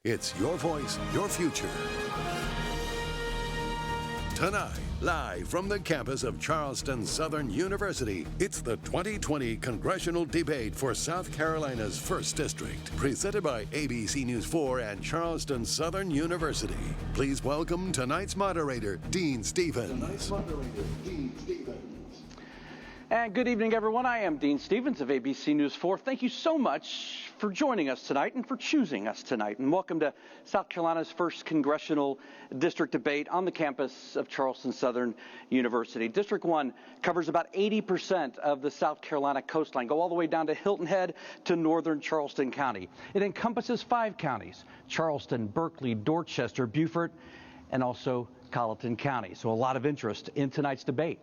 It's your voice, your future. Tonight, live from the campus of Charleston Southern University, it's the 2020 Congressional Debate for South Carolina's 1st District, presented by ABC News 4 and Charleston Southern University. Please welcome tonight's moderator, Dean Stevens. And good evening, everyone. I am Dean Stevens of ABC News 4. Thank you so much for joining us tonight and for choosing us tonight. And welcome to South Carolina's 1st Congressional District Debate on the campus of Charleston Southern University. District 1 covers about 80% of the South Carolina coastline, go all the way down to Hilton Head to northern Charleston County. It encompasses 5 counties: Charleston, Berkeley, Dorchester, Beaufort, and also Colleton County. So a lot of interest in tonight's debate.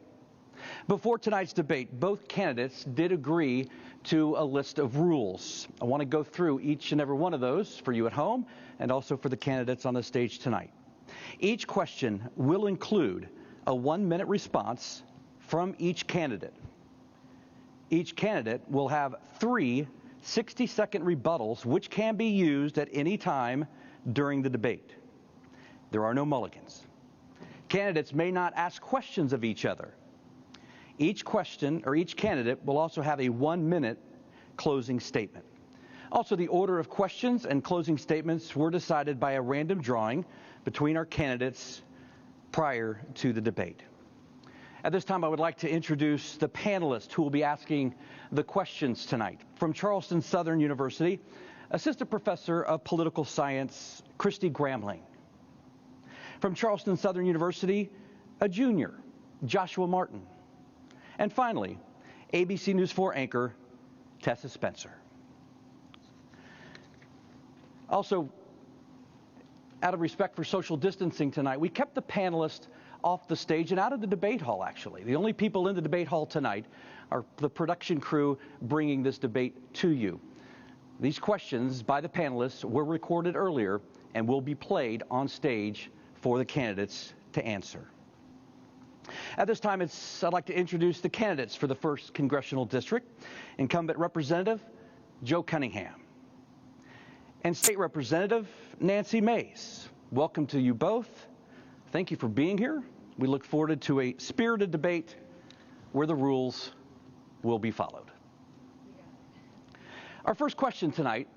Before tonight's debate, both candidates did agree to a list of rules. I want to go through each and every one of those for you at home and also for the candidates on the stage tonight. Each question will include a 1-minute response from each candidate. Each candidate will have 3 60-second rebuttals, which can be used at any time during the debate. There are no mulligans. Candidates may not ask questions of each other. Each question or each candidate will also have a 1-minute closing statement. Also, the order of questions and closing statements were decided by a random drawing between our candidates prior to the debate. At this time, I would like to introduce the panelists who will be asking the questions tonight. From Charleston Southern University, Assistant Professor of Political Science, Christy Gramling. From Charleston Southern University, a junior, Joshua Martin. And finally, ABC News 4 anchor, Tessa Spencer. Also, out of respect for social distancing tonight, we kept the panelists off the stage and out of the debate hall, actually. The only people in the debate hall tonight are the production crew bringing this debate to you. These questions by the panelists were recorded earlier and will be played on stage for the candidates to answer. At this time, I'd like to introduce the candidates for the 1st Congressional District. Incumbent Representative Joe Cunningham and State Representative Nancy Mace. Welcome to you both. Thank you for being here. We look forward to a spirited debate where the rules will be followed. Our first question tonight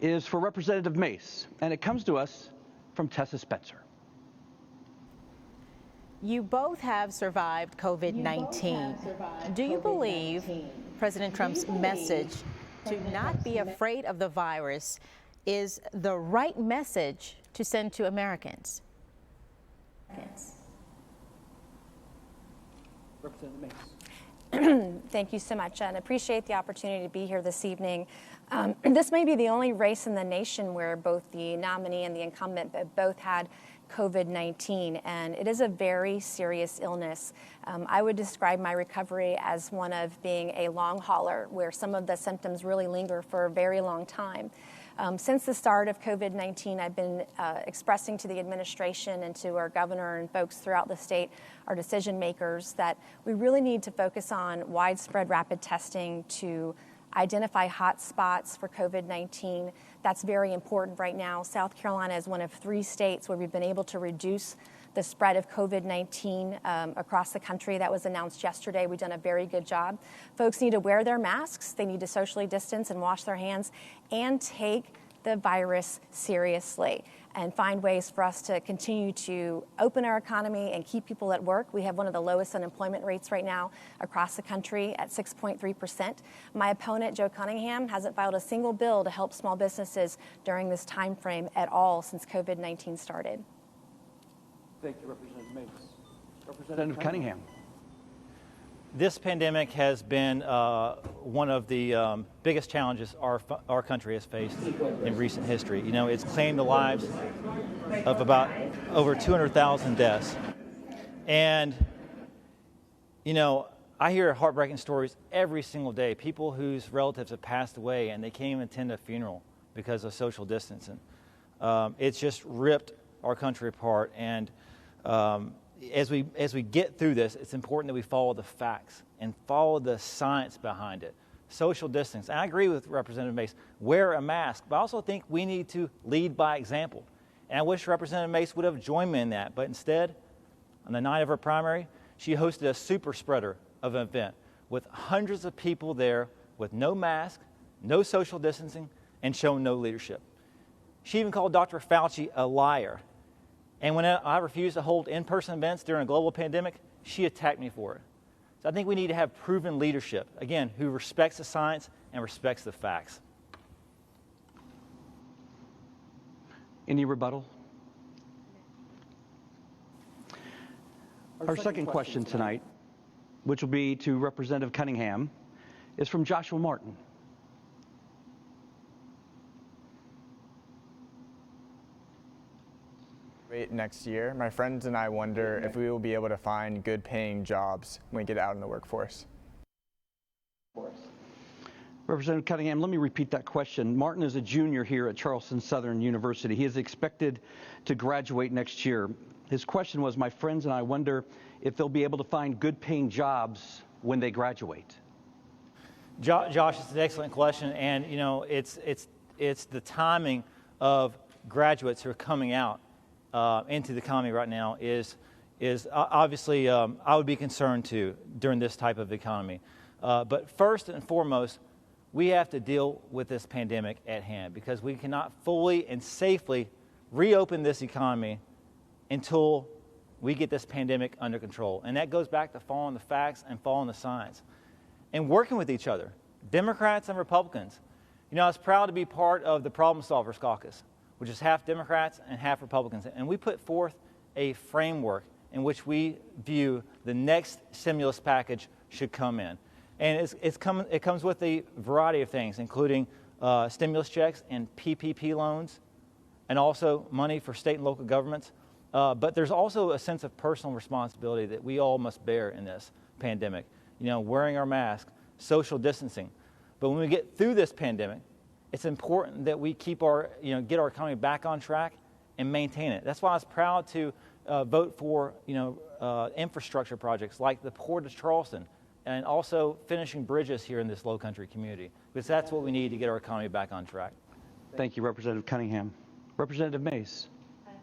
is for Representative Mace, and it comes to us from Tessa Spencer. You both have survived COVID-19. Do you believe President Trump's message to not be afraid of the virus is the right message to send to Americans? Representative Mace. Thank you so much, and appreciate the opportunity to be here this evening. This may be the only race in the nation where both the nominee and the incumbent both had COVID-19, and it is a very serious illness. I would describe my recovery as one of being a long hauler, where some of the symptoms really linger for a very long time. Since the start of COVID-19, I've been expressing to the administration and to our governor and folks throughout the state, our decision makers, that we really need to focus on widespread rapid testing to identify hot spots for COVID-19. That's very important right now. South Carolina is one of 3 states where we've been able to reduce the spread of COVID-19 across the country. That was announced yesterday. We've done a very good job. Folks need to wear their masks. They need to socially distance and wash their hands and take the virus seriously and find ways for us to continue to open our economy and keep people at work. We have one of the lowest unemployment rates right now across the country at 6.3%. My opponent, Joe Cunningham, hasn't filed a single bill to help small businesses during this time frame at all since COVID-19 started. Thank you, Representative Mace. Representative Cunningham. This pandemic has been one of the biggest challenges our country has faced in recent history. You know, it's claimed the lives of about over 200,000 deaths. And, you know, I hear heartbreaking stories every single day, people whose relatives have passed away and they can't even attend a funeral because of social distancing. It's just ripped our country apart. And as we get through this, it's important that we follow the facts and follow the science behind it social distance. And I agree with Representative Mace, wear a mask, but I also think we need to lead by example. And I wish Representative Mace would have joined me in that, but instead, on the night of her primary, she hosted a super spreader of an event with hundreds of people there with no mask, no social distancing, and showing no leadership. She even called Dr. Fauci a liar. And when I refused to hold in-person events during a global pandemic, she attacked me for it. So I think we need to have proven leadership, again, who respects the science and respects the facts. Any rebuttal? Our second question tonight, which will be to Representative Cunningham, is from Joshua Martin. Next year, my friends and I wonder if we will be able to find good paying jobs when we get out in the workforce. Representative Cunningham, let me repeat that question. Martin is a junior here at Charleston Southern University. He is expected to graduate next year. His question was, my friends and I wonder if they'll be able to find good paying jobs when they graduate. Josh, it's an excellent question, and you know, it's the timing of graduates who are coming out into the economy right now is obviously I would be concerned too during this type of economy. But first and foremost, we have to deal with this pandemic at hand because we cannot fully and safely reopen this economy until we get this pandemic under control. And that goes back to following the facts and following the science and working with each other, Democrats and Republicans. You know, I was proud to be part of the Problem Solvers Caucus, which is half Democrats and half Republicans. And we put forth a framework in which we view the next stimulus package should come in. And it comes with a variety of things, including stimulus checks and PPP loans, and also money for state and local governments. But there's also a sense of personal responsibility that we all must bear in this pandemic. You know, wearing our mask, social distancing. But when we get through this pandemic, it's important that we keep get our economy back on track and maintain it. That's why I was proud to vote for, infrastructure projects like the Port of Charleston and also finishing bridges here in this low country community, because that's what we need to get our economy back on track. Thank you, Representative Cunningham. Representative Mace.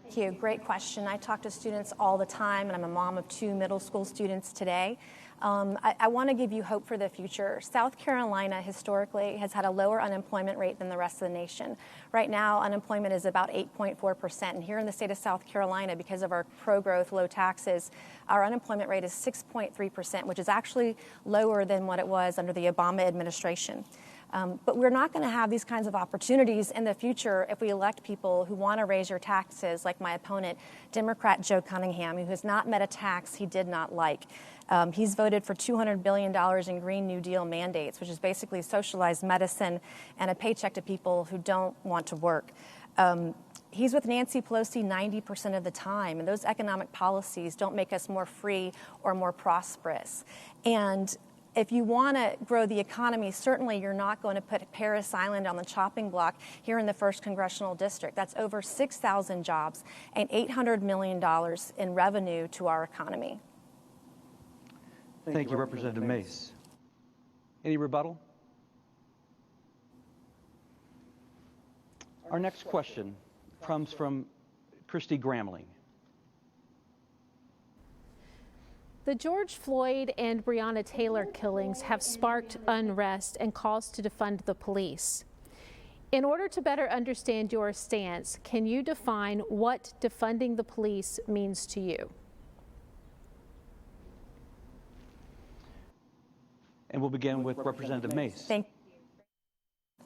Thank you. Great question. I talk to students all the time, and I'm a mom of 2 middle school students today. I want to give you hope for the future. South Carolina historically has had a lower unemployment rate than the rest of the nation. Right now, unemployment is about 8.4%. And here in the state of South Carolina, because of our pro-growth, low taxes, our unemployment rate is 6.3%, which is actually lower than what it was under the Obama administration. But we're not going to have these kinds of opportunities in the future if we elect people who want to raise your taxes, like my opponent, Democrat Joe Cunningham, who has not met a tax he did not like. He's voted for $200 billion in Green New Deal mandates, which is basically socialized medicine and a paycheck to people who don't want to work. He's with Nancy Pelosi 90% of the time, and those economic policies don't make us more free or more prosperous. And if you want to grow the economy, certainly you're not going to put Paris Island on the chopping block here in the 1st Congressional District. That's over 6,000 jobs and $800 million in revenue to our economy. Thank you, Representative Mace. Any rebuttal? Our next question comes from Christy Gramling. The George Floyd and Breonna Taylor killings have sparked unrest and calls to defund the police. In order to better understand your stance, can you define what defunding the police means to you? And we'll begin with Representative Mace. Thank you.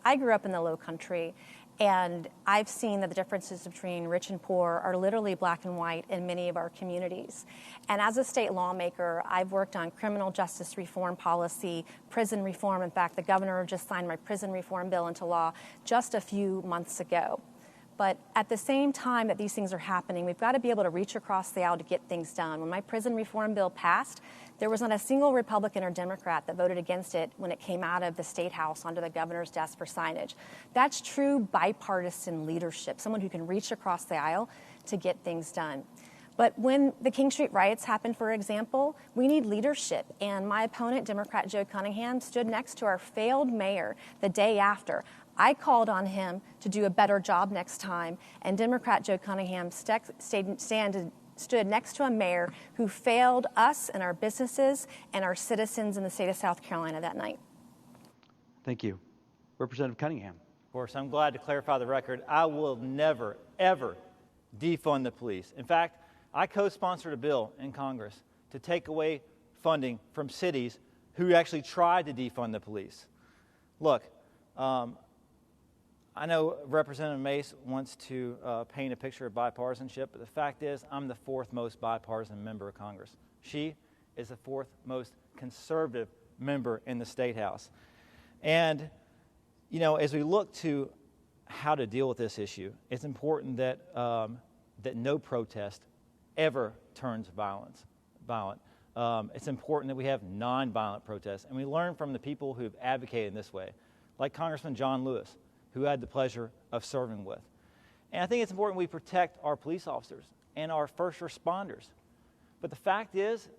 I grew up in the Low Country, and I've seen that the differences between rich and poor are literally black and white in many of our communities. And as a state lawmaker, I've worked on criminal justice reform policy, prison reform. In fact, the governor just signed my prison reform bill into law just a few months ago. But at the same time that these things are happening, we've got to be able to reach across the aisle to get things done. When my prison reform bill passed, there was not a single Republican or Democrat that voted against it when it came out of the State House onto the governor's desk for signage. That's true bipartisan leadership, someone who can reach across the aisle to get things done. But when the King Street riots happened, for example, we need leadership. And my opponent, Democrat Joe Cunningham, stood next to our failed mayor the day after. I called on him to do a better job next time, and Democrat Joe Cunningham stood next to a mayor who failed us and our businesses and our citizens in the state of South Carolina that night. Thank you. Representative Cunningham. Of course, I'm glad to clarify the record. I will never, ever defund the police. In fact, I co-sponsored a bill in Congress to take away funding from cities who actually tried to defund the police. Look, I know Representative Mace wants to paint a picture of bipartisanship, but the fact is I'm the fourth most bipartisan member of Congress. She is the fourth most conservative member in the State House. And, you know, as we look to how to deal with this issue, it's important that, that no protest ever turns violent. It's important that we have nonviolent protests, and we learn from the people who have advocated in this way, like Congressman John Lewis, who I had the pleasure of serving with. And I think it's important we protect our police officers and our first responders. But the fact is,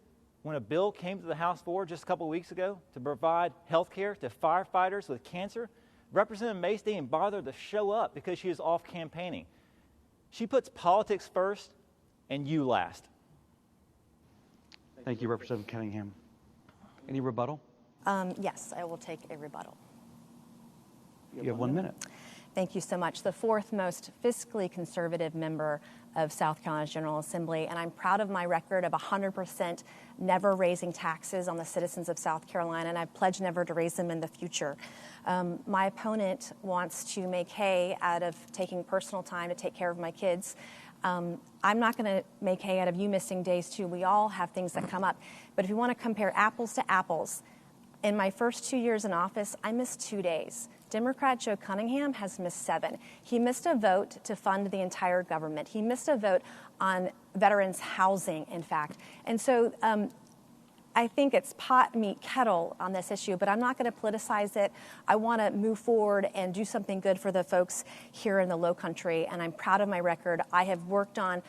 when a bill came to the House floor just a couple of weeks ago to provide health care to firefighters with cancer, Representative Mace didn't bother to show up because she was off campaigning. She puts politics first and you last. Thank you, Representative Cunningham. Any rebuttal? Yes, I will take a rebuttal. You have 1 minute. Thank you so much. The fourth most fiscally conservative member of South Carolina's General Assembly, and I'm proud of my record of 100% never raising taxes on the citizens of South Carolina, and I pledge never to raise them in the future. My opponent wants to make hay out of taking personal time to take care of my kids. I'm not going to make hay out of you missing days, too. We all have things that come up. But if you want to compare apples to apples, in my first 2 years in office, I missed 2 days. Democrat Joe Cunningham has missed 7. He missed a vote to fund the entire government. He missed a vote on veterans' housing, in fact. And so I think it's pot, meat, kettle on this issue, but I'm not going to politicize it. I want to move forward and do something good for the folks here in the Low Country, and I'm proud of my record. I have worked on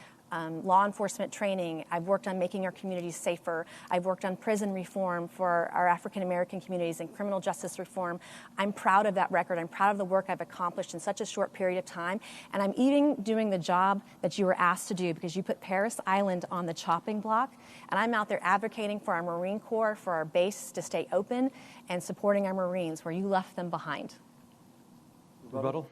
law enforcement training. I've worked on making our communities safer. I've worked on prison reform for our African-American communities and criminal justice reform. I'm proud of that record. I'm proud of the work I've accomplished in such a short period of time. And I'm even doing the job that you were asked to do because you put Paris Island on the chopping block. And I'm out there advocating for our Marine Corps, for our base to stay open and supporting our Marines where you left them behind. Rebuttal?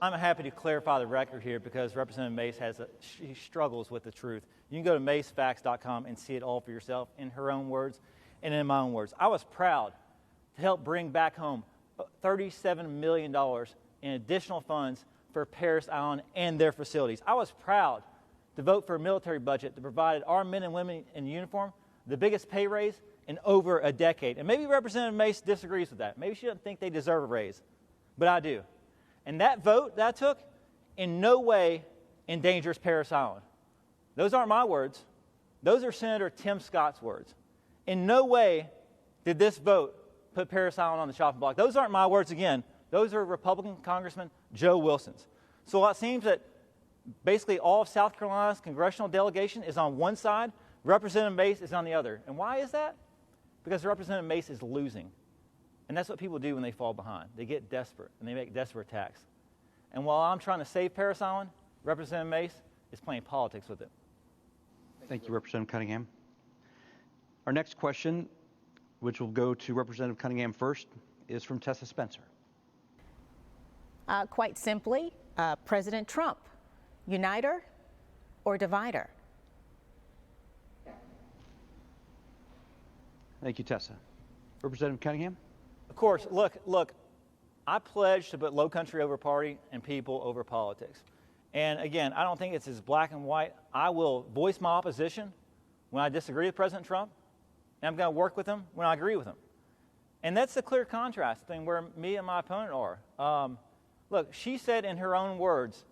I'm happy to clarify the record here because Representative Mace she struggles with the truth. You can go to macefacts.com and see it all for yourself in her own words and in my own words. I was proud to help bring back home $37 million in additional funds for Paris Island and their facilities. I was proud to vote for a military budget that provided our men and women in uniform the biggest pay raise in over a decade. And maybe Representative Mace disagrees with that. Maybe she doesn't think they deserve a raise, but I do. And that vote that I took in no way endangers Paris Island. Those aren't my words. Those are Senator Tim Scott's words. In no way did this vote put Paris Island on the chopping block. Those aren't my words again. Those are Republican Congressman Joe Wilson's. So it seems that basically all of South Carolina's congressional delegation is on one side, Representative Mace is on the other. And why is that? Because Representative Mace is losing. And that's what people do when they fall behind. They get desperate, and they make desperate attacks. And while I'm trying to save Paris Island, Representative Mace is playing politics with it. Thank you, Representative Cunningham. Our next question, which will go to Representative Cunningham first, is from Tessa Spencer. Quite simply, President Trump, uniter or divider? Thank you, Tessa. Representative Cunningham? Of course, look, I pledge to put Low Country over party and people over politics. And again, I don't think it's as black and white. I will voice my opposition when I disagree with President Trump, and I'm going to work with him when I agree with him. And that's the clear contrast thing where me and my opponent are. Look, she said in her own words,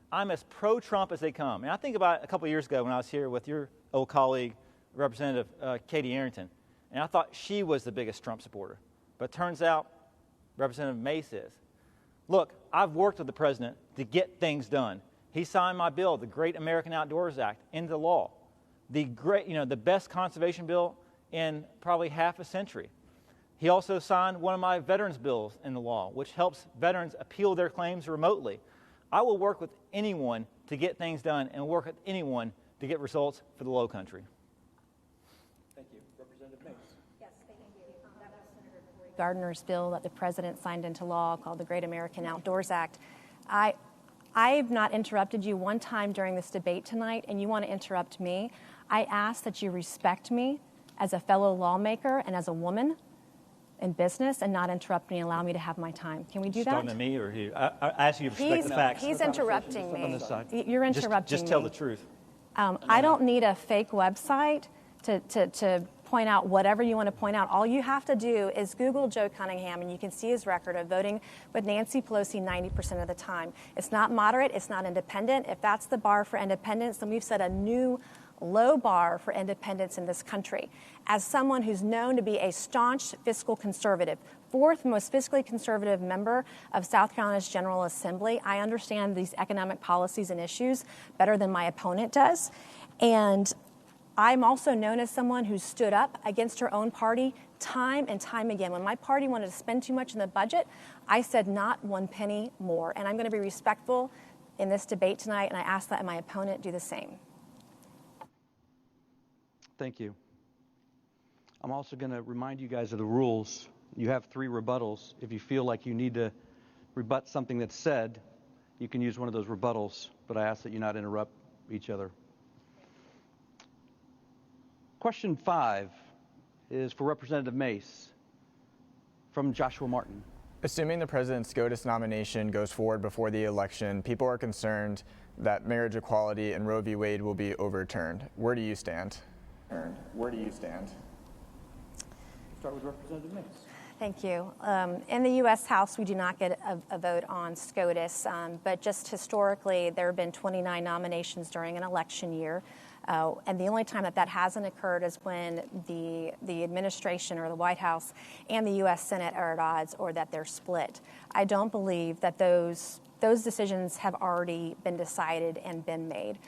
I'm as pro-Trump as they come. And I think about a couple of years ago when I was here with your old colleague, Representative Katie Arrington, and I thought she was the biggest Trump supporter. But it turns out Representative Mace is. Look, I've worked with the president to get things done. He signed my bill, the Great American Outdoors Act, into law. The best conservation bill in probably half a century. He also signed one of my veterans bills into law, which helps veterans appeal their claims remotely. I will work with anyone to get things done and work with anyone to get results for the Low Country. Thank you. Representative Mace. Yes, thank you. That was Senator Cory Gardner's bill that the president signed into law called the Great American Outdoors Act. I've not interrupted you one time during this debate tonight, and you want to interrupt me. I ask that you respect me as a fellow lawmaker and as a woman in business and not interrupt me and allow me to have my time. Can we do that? Talking to me or you? I ask you to respect the facts. He's interrupting me. You're interrupting just tell me. the truth. I don't need a fake website to point out whatever you want to point out. All you have to do is Google Joe Cunningham, and you can see his record of voting with Nancy Pelosi 90% of the time. It's not moderate. It's not independent. If that's the bar for independence, then we've set a new low bar for independence in this country. As someone who's known to be a staunch fiscal conservative, fourth most fiscally conservative member of South Carolina's General Assembly, I understand these economic policies and issues better than my opponent does. And I'm also known as someone who stood up against her own party time and time again. When my party wanted to spend too much in the budget, I said not one penny more. And I'm going to be respectful in this debate tonight, and I ask that my opponent do the same. Thank you. I'm also going to remind you guys of the rules. You have 3 rebuttals. If you feel like you need to rebut something that's said, you can use one of those rebuttals, but I ask that you not interrupt each other. Question 5 is for Representative Mace from Joshua Martin. Assuming the president's SCOTUS nomination goes forward before the election, people are concerned that marriage equality and Roe v. Wade will be overturned. Where do you stand? Where do you stand? Start with Representative Mace. Thank you. In the U.S. House, we do not get a vote on SCOTUS, but just historically, there have been 29 nominations during an election year. And the only time that hasn't occurred is when the administration or the White House and the U.S. Senate are at odds or that they're split. I don't believe that those decisions have already been decided and been made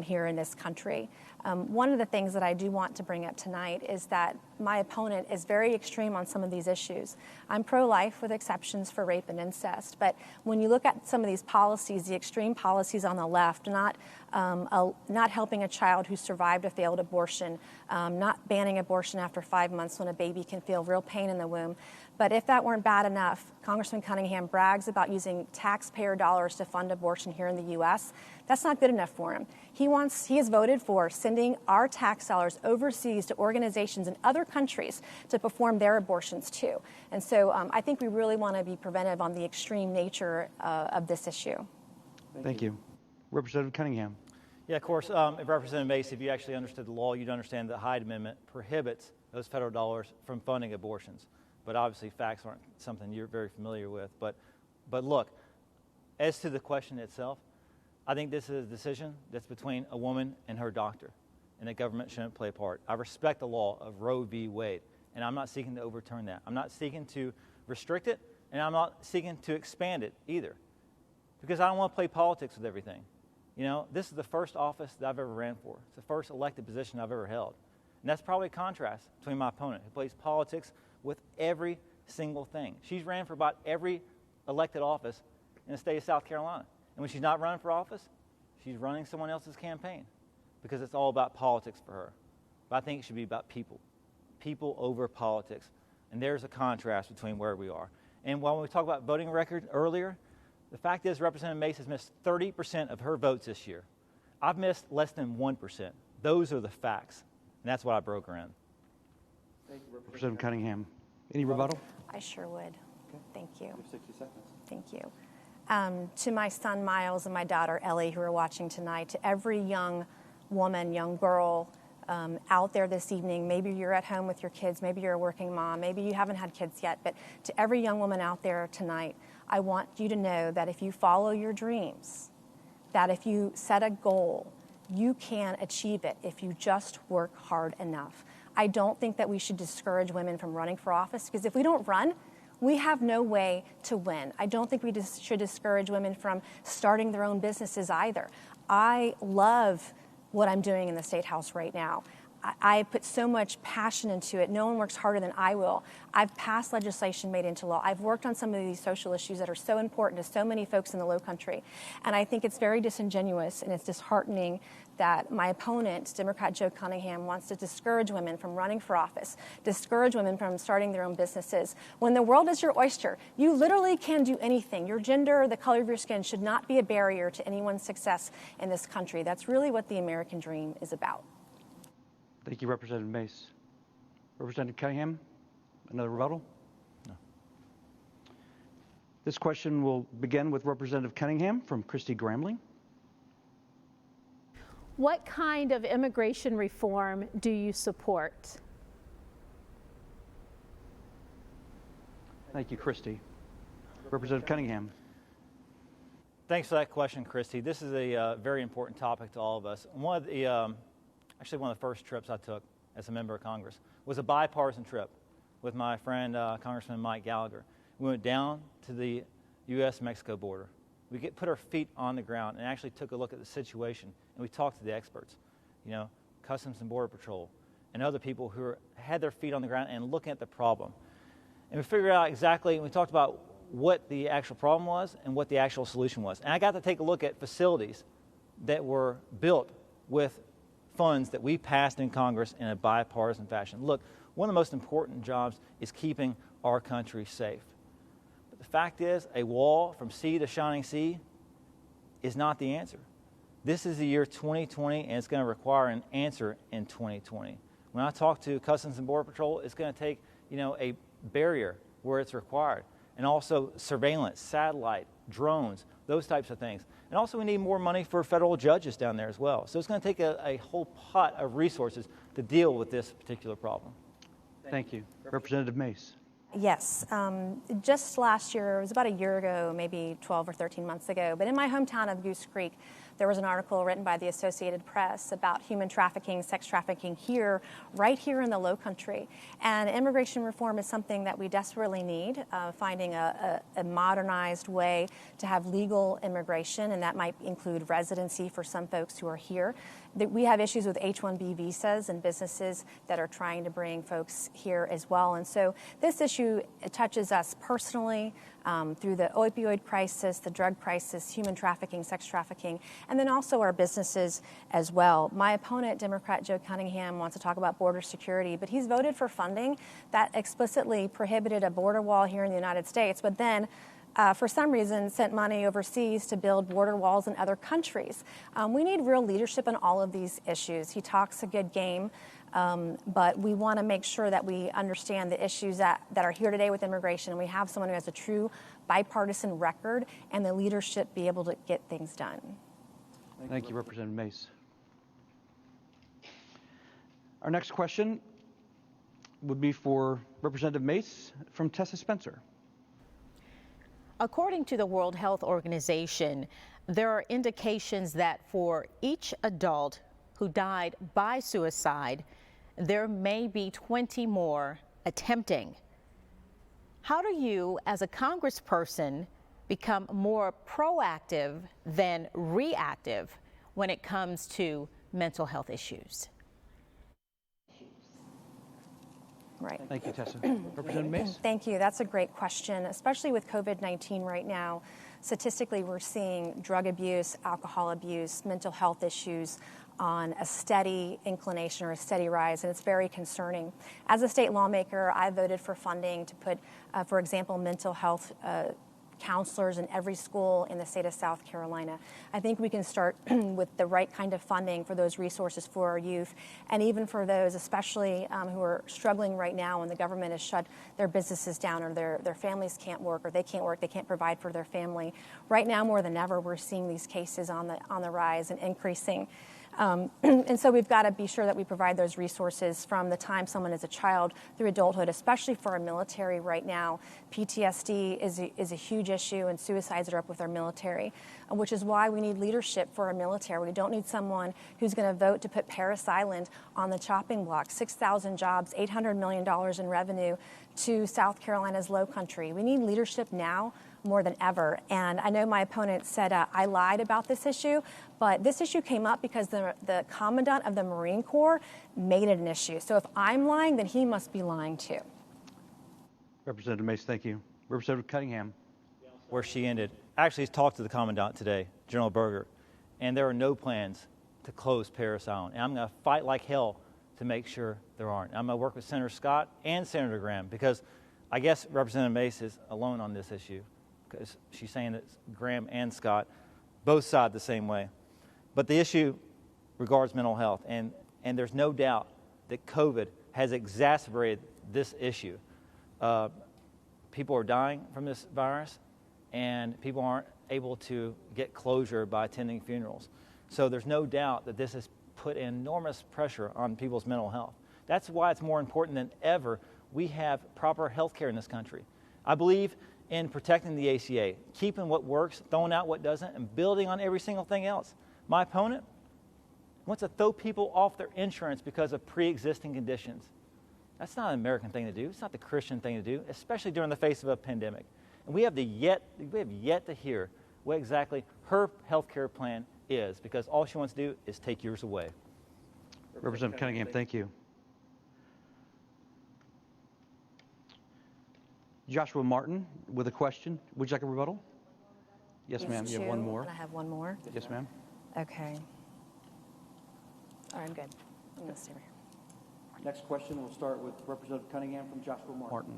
here in this country. One of the things that I do want to bring up tonight is that my opponent is very extreme on some of these issues. I'm pro-life with exceptions for rape and incest, but when you look at some of these policies, the extreme policies on the left, not helping a child who survived a failed abortion, not banning abortion after 5 months when a baby can feel real pain in the womb. But if that weren't bad enough, Congressman Cunningham brags about using taxpayer dollars to fund abortion here in the U.S. That's not good enough for him. He has voted for sending our tax dollars overseas to organizations in other countries to perform their abortions too. And so I think we really want to be preventive on the extreme nature of this issue. Thank you. Representative Cunningham. Yeah, of course, if Representative Mace, if you actually understood the law, you'd understand the Hyde Amendment prohibits those federal dollars from funding abortions. But obviously facts aren't something you're very familiar with. But look, as to the question itself, I think this is a decision that's between a woman and her doctor, and the government shouldn't play a part. I respect the law of Roe v. Wade, and I'm not seeking to overturn that. I'm not seeking to restrict it, and I'm not seeking to expand it either, because I don't want to play politics with everything. You know, this is the first office that I've ever ran for. It's the first elected position I've ever held. And that's probably a contrast between my opponent, who plays politics with every single thing. She's ran for about every elected office in the state of South Carolina. And when she's not running for office, she's running someone else's campaign, because it's all about politics for her. But I think it should be about people over politics. And there's a contrast between where we are. And while we talked about voting record earlier, the fact is Representative Mace has missed 30% of her votes this year. I've missed less than 1%. Those are the facts. And that's what I broke around. Thank you, Representative Cunningham. Any rebuttal? I sure would. Okay. Thank you. You have 60 seconds. Thank you. To my son Miles and my daughter Ellie, who are watching tonight, to every young woman, young girl out there this evening, maybe you're at home with your kids, maybe you're a working mom, maybe you haven't had kids yet, but to every young woman out there tonight, I want you to know that if you follow your dreams, that if you set a goal, you can achieve it if you just work hard enough. I don't think that we should discourage women from running for office, because if we don't run, we have no way to win. I don't think we should discourage women from starting their own businesses either. I love what I'm doing in the State House right now. I put so much passion into it. No one works harder than I will. I've passed legislation made into law. I've worked on some of these social issues that are so important to so many folks in the Lowcountry. And I think it's very disingenuous and it's disheartening that my opponent, Democrat Joe Cunningham, wants to discourage women from running for office, discourage women from starting their own businesses. When the world is your oyster, you literally can do anything. Your gender, the color of your skin should not be a barrier to anyone's success in this country. That's really what the American dream is about. Thank you, Representative Mace. Representative Cunningham, another rebuttal? No. This question will begin with Representative Cunningham from Christy Grambling. What kind of immigration reform do you support? Thank you, Christy. Representative Cunningham. Thanks for that question, Christy. This is a very important topic to all of us. Actually, one of the first trips I took as a member of Congress was a bipartisan trip with my friend Congressman Mike Gallagher. We went down to the U.S.-Mexico border. We put our feet on the ground and actually took a look at the situation, and we talked to the experts, Customs and Border Patrol, and other people who had their feet on the ground and looking at the problem. And we figured out exactly, and we talked about what the actual problem was and what the actual solution was. And I got to take a look at facilities that were built with funds that we passed in Congress in a bipartisan fashion. Look, one of the most important jobs is keeping our country safe. But the fact is, a wall from sea to shining sea is not the answer. This is the year 2020, and it's going to require an answer in 2020. When I talk to Customs and Border Patrol, it's going to take, a barrier where it's required, and also surveillance, satellite, drones, those types of things. And also we need more money for federal judges down there as well. So it's going to take a whole pot of resources to deal with this particular problem. Thank you. Representative Mace. Yes, just last year, it was about a year ago, maybe 12 or 13 months ago, but in my hometown of Goose Creek, there was an article written by the Associated Press about human trafficking, sex trafficking right here in the Lowcountry. And immigration reform is something that we desperately need, finding a modernized way to have legal immigration, and that might include residency for some folks who are here. We have issues with H-1B visas and businesses that are trying to bring folks here as well. And so this issue touches us personally through the opioid crisis, the drug crisis, human trafficking, sex trafficking, and then also our businesses as well. My opponent, Democrat Joe Cunningham, wants to talk about border security, but he's voted for funding that explicitly prohibited a border wall here in the United States, but then for some reason, sent money overseas to build border walls in other countries. We need real leadership on all of these issues. He talks a good game, but we want to make sure that we understand the issues that are here today with immigration. We have someone who has a true bipartisan record and the leadership be able to get things done. Thank you, Representative Mace. Our next question would be for Representative Mace from Tessa Spencer. According to the World Health Organization, there are indications that for each adult who died by suicide, there may be 20 more attempting. How do you, as a congressperson, become more proactive than reactive when it comes to mental health issues? Right. Thank you, Tessa. Representative Mace. Thank you. That's a great question, especially with COVID-19 right now. Statistically, we're seeing drug abuse, alcohol abuse, mental health issues on a steady inclination or a steady rise, and it's very concerning. As a state lawmaker, I voted for funding to put, for example, mental health counselors in every school in the state of South Carolina. I think we can start with the right kind of funding for those resources for our youth, and even for those especially who are struggling right now when the government has shut their businesses down, or their families can't work, or they can't provide for their family. Right now, more than ever, we're seeing these cases on the rise and increasing. And so we've got to be sure that we provide those resources from the time someone is a child through adulthood, especially for our military right now. PTSD is a huge issue, and suicides are up with our military, which is why we need leadership for our military. We don't need someone who's going to vote to put Parris Island on the chopping block. 6,000 jobs, $800 million in revenue to South Carolina's low country. We need leadership now more than ever. And I know my opponent said I lied about this issue, but this issue came up because the Commandant of the Marine Corps made it an issue. So if I'm lying, then he must be lying too. Representative Mace, thank you. Representative Cunningham. Where she ended, actually talked to the Commandant today, General Berger, and there are no plans to close Parris Island. And I'm going to fight like hell to make sure there aren't. I'm going to work with Senator Scott and Senator Graham, because I guess Representative Mace is alone on this issue, because she's saying that Graham and Scott both side the same way. But the issue regards mental health, and there's no doubt that COVID has exacerbated this issue. People are dying from this virus, and people aren't able to get closure by attending funerals. So there's no doubt that this has put enormous pressure on people's mental health. That's why it's more important than ever we have proper health care in this country. I believe in protecting the ACA, keeping what works, throwing out what doesn't, and building on every single thing else. My opponent wants to throw people off their insurance because of pre-existing conditions. That's not an American thing to do. It's not the Christian thing to do, especially during the face of a pandemic. And we have yet to hear what exactly her health care plan is, because all she wants to do is take yours away. Representative Cunningham, thank you. Joshua Martin with a question. Would you like a rebuttal? Yes, ma'am. You have one more. I have one more. Yes, ma'am. Okay. All right, I'm good. I'm going to stay right here. Next question, we'll start with Representative Cunningham from Joshua Martin.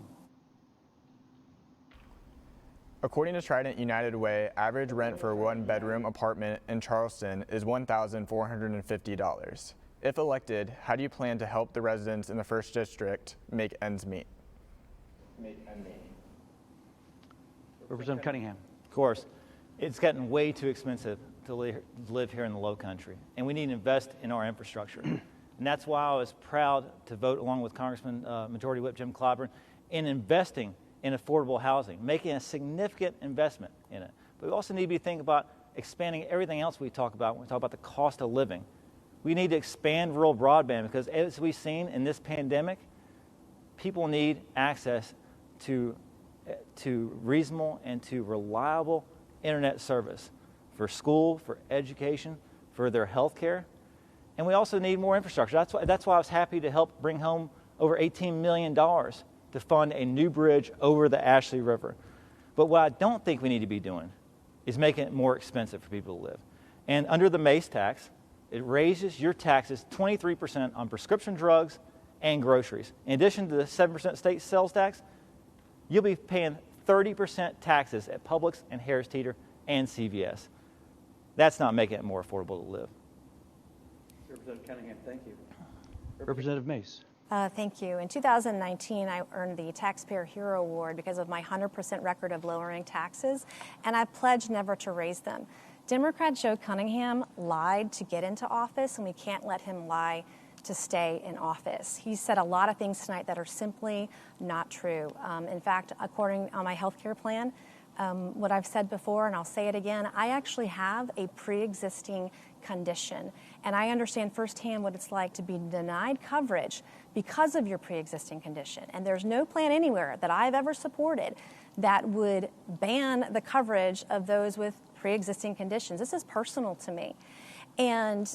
According to Trident United Way, average rent for a one-bedroom apartment in Charleston is $1,450. If elected, how do you plan to help the residents in the 1st District make ends meet? Representative Cunningham. Of course, it's gotten way too expensive to live here in the low country, and we need to invest in our infrastructure. And that's why I was proud to vote along with Congressman Majority Whip Jim Clyburn in investing in affordable housing, making a significant investment in it. But we also need to be thinking about expanding everything else we talk about when we talk about the cost of living. We need to expand rural broadband, because as we've seen in this pandemic, people need access to reasonable and to reliable internet service for school, for education, for their health care. And we also need more infrastructure. That's why I was happy to help bring home over $18 million to fund a new bridge over the Ashley River. But what I don't think we need to be doing is making it more expensive for people to live. And under the Mace tax, it raises your taxes 23% on prescription drugs and groceries. In addition to the 7% state sales tax, you'll be paying 30% taxes at Publix and Harris Teeter and CVS. That's not making it more affordable to live. Representative Cunningham, thank you. Representative Mace. Thank you. In 2019, I earned the Taxpayer Hero Award because of my 100% record of lowering taxes, and I pledged never to raise them. Democrat Joe Cunningham lied to get into office, and we can't let him lie to stay in office. He said a lot of things tonight that are simply not true. In fact, according to my health care plan, what I've said before, and I'll say it again, I actually have a pre-existing condition, and I understand firsthand what it's like to be denied coverage because of your pre-existing condition. And there's no plan anywhere that I've ever supported that would ban the coverage of those with pre-existing conditions. This is personal to me. And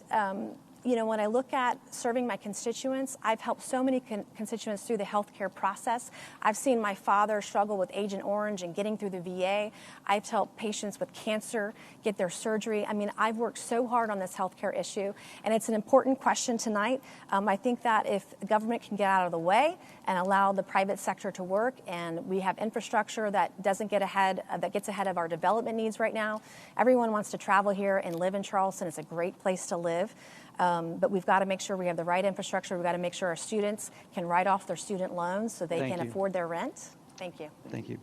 you know, when I look at serving my constituents, I've helped so many constituents through the healthcare process. I've seen my father struggle with Agent Orange and getting through the VA. I've helped patients with cancer get their surgery. I mean, I've worked so hard on this healthcare issue, and it's an important question tonight. I think that if the government can get out of the way and allow the private sector to work, and we have infrastructure that doesn't get ahead, that gets ahead of our development needs right now. Everyone wants to travel here and live in Charleston. It's a great place to live. But we've got to make sure we have the right infrastructure. We've got to make sure our students can write off their student loans so they can afford their rent. Thank you. Thank you.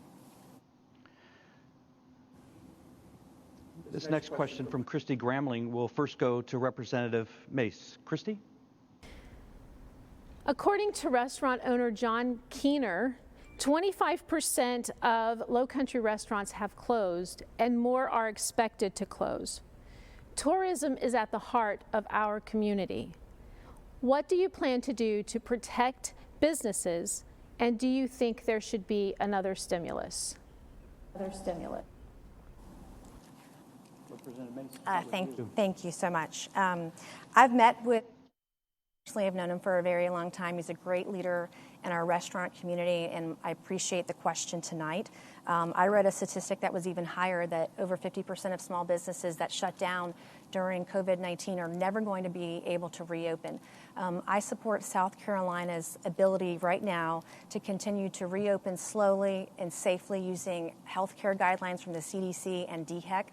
This next question from Christy Gramling will first go to Representative Mace. Christy? According to restaurant owner John Keener, 25% of Low Country restaurants have closed and more are expected to close. Tourism is at the heart of our community. What do you plan to do to protect businesses, and do you think there should be another stimulus? Representative Mace. Thank you so much. I've met with, I've known him for a very long time. He's a great leader in our restaurant community, and I appreciate the question tonight. I read a statistic that was even higher, that over 50% of small businesses that shut down during COVID-19 are never going to be able to reopen. I support South Carolina's ability right now to continue to reopen slowly and safely using healthcare guidelines from the CDC and DHEC.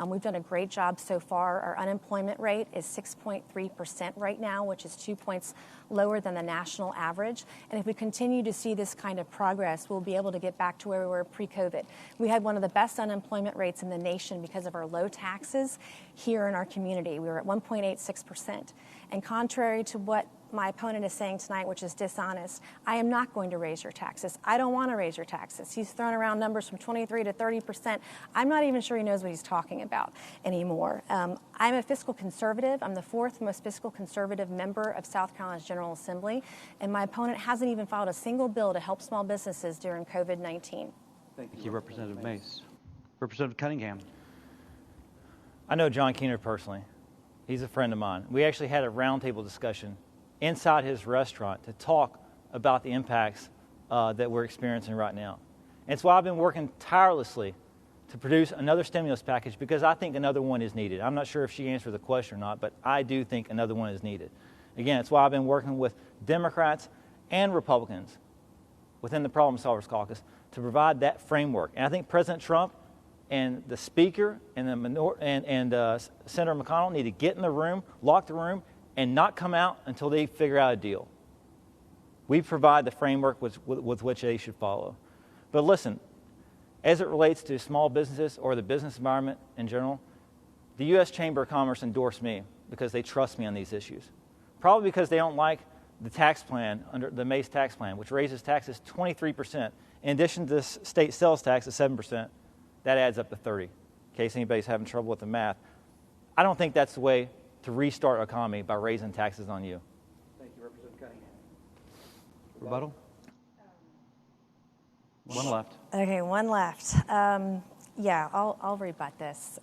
We've done a great job so far. Our unemployment rate is 6.3% right now, which is 2 points lower than the national average. And if we continue to see this kind of progress, we'll be able to get back to where we were pre-COVID. We had one of the best unemployment rates in the nation because of our low taxes here in our community. We were at 1.86%. And contrary to what my opponent is saying tonight, which is dishonest, I am not going to raise your taxes. I don't want to raise your taxes. He's thrown around numbers from 23 to 30%. I'm not even sure he knows what he's talking about anymore. I'm a fiscal conservative. I'm the fourth most fiscal conservative member of South Carolina's General Assembly, and my opponent hasn't even filed a single bill to help small businesses during COVID-19. Thank you, Representative Mace. Representative Cunningham. I know John Keener personally. He's a friend of mine. We actually had a roundtable discussion inside his restaurant to talk about the impacts that we're experiencing right now. And it's why I've been working tirelessly to produce another stimulus package, because I think another one is needed. I'm not sure if she answered the question or not, but I do think another one is needed. Again, it's why I've been working with Democrats and Republicans within the Problem Solvers Caucus to provide that framework. And I think President Trump and the Speaker and Senator McConnell need to get in the room, lock the room, and not come out until they figure out a deal. We provide the framework with which they should follow. But listen, as it relates to small businesses or the business environment in general, the U.S. Chamber of Commerce endorsed me because they trust me on these issues. Probably because they don't like the tax plan, under the Mace tax plan, which raises taxes 23%. In addition to this state sales tax of 7%, that adds up to 30, in case anybody's having trouble with the math. I don't think that's the way to restart our economy, by raising taxes on you. Thank you, Representative Cunningham. Rebuttal? One left. Okay, one left. Yeah, I'll rebut this.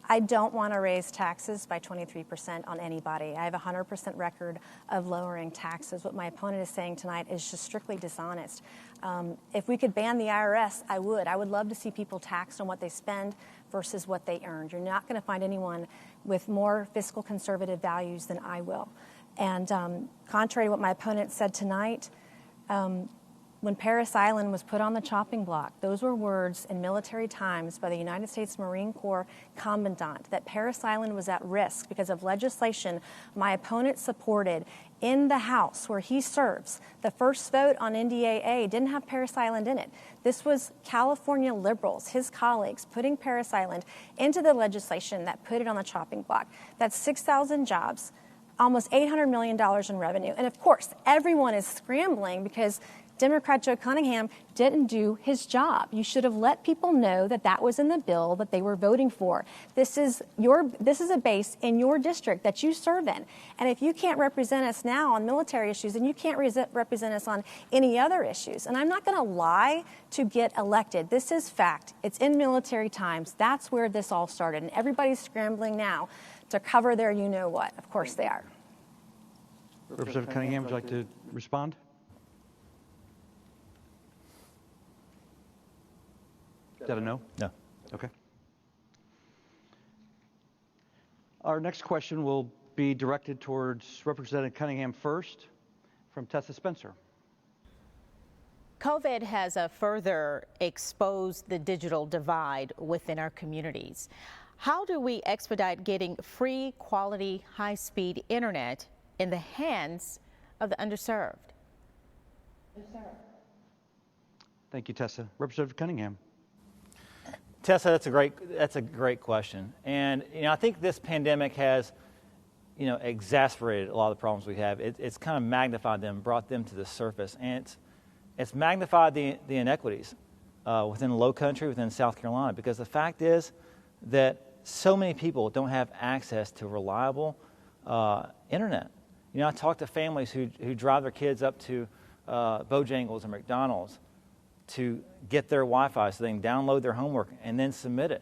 I don't want to raise taxes by 23% on anybody. I have a 100% record of lowering taxes. What my opponent is saying tonight is just strictly dishonest. If we could ban the IRS, I would. I would love to see people taxed on what they spend versus what they earned. You're not going to find anyone with more fiscal conservative values than I will. And contrary to what my opponent said tonight, when Parris Island was put on the chopping block, those were words in military times by the United States Marine Corps Commandant, that Parris Island was at risk because of legislation my opponent supported in the House where he serves. The first vote on NDAA didn't have Parris Island in it. This was California liberals, his colleagues, putting Parris Island into the legislation that put it on the chopping block. That's 6,000 jobs, almost $800 million in revenue. And of course, everyone is scrambling because Democrat Joe Cunningham didn't do his job. You should have let people know that that was in the bill that they were voting for. This is a base in your district that you serve in. And if you can't represent us now on military issues, then you can't represent us on any other issues. And I'm not going to lie to get elected. This is fact. It's in military times. That's where this all started. And everybody's scrambling now to cover their you-know-what. Of course they are. Representative Cunningham, would you like to respond? Is that a no? No. Okay. Our next question will be directed towards Representative Cunningham first, from Tessa Spencer. COVID has further exposed the digital divide within our communities. How do we expedite getting free, quality, high-speed internet in the hands of the underserved? Thank you, Tessa. Representative Cunningham. Tessa, that's a great question. And, I think this pandemic has, exasperated a lot of the problems we have. It's kind of magnified them, brought them to the surface. And it's magnified the inequities within the Low Country, within South Carolina, because the fact is that so many people don't have access to reliable internet. I talk to families who drive their kids up to Bojangles or McDonald's to get their Wi-Fi so they can download their homework and then submit it.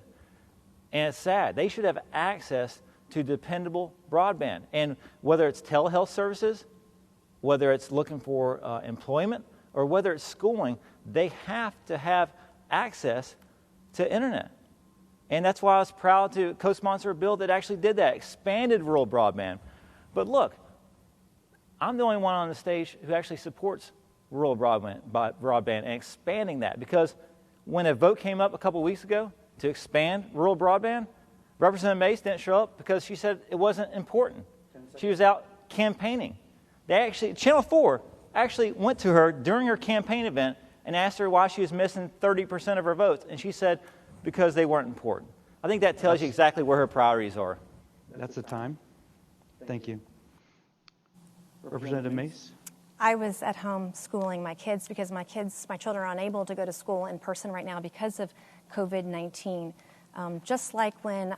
And it's sad. They should have access to dependable broadband. And whether it's telehealth services, whether it's looking for employment, or whether it's schooling, they have to have access to internet. And that's why I was proud to co-sponsor a bill that actually did that, expanded rural broadband. But look, I'm the only one on the stage who actually supports rural broadband and expanding that, because when a vote came up a couple weeks ago to expand rural broadband, Representative Mace didn't show up because she said it wasn't important. She was out campaigning. Channel 4 actually went to her during her campaign event and asked her why she was missing 30% of her votes, and she said because they weren't important. I think that tells you exactly where her priorities are. That's the time. Thank you. Representative Mace? I was at home schooling my kids because my children are unable to go to school in person right now because of COVID-19. Just like when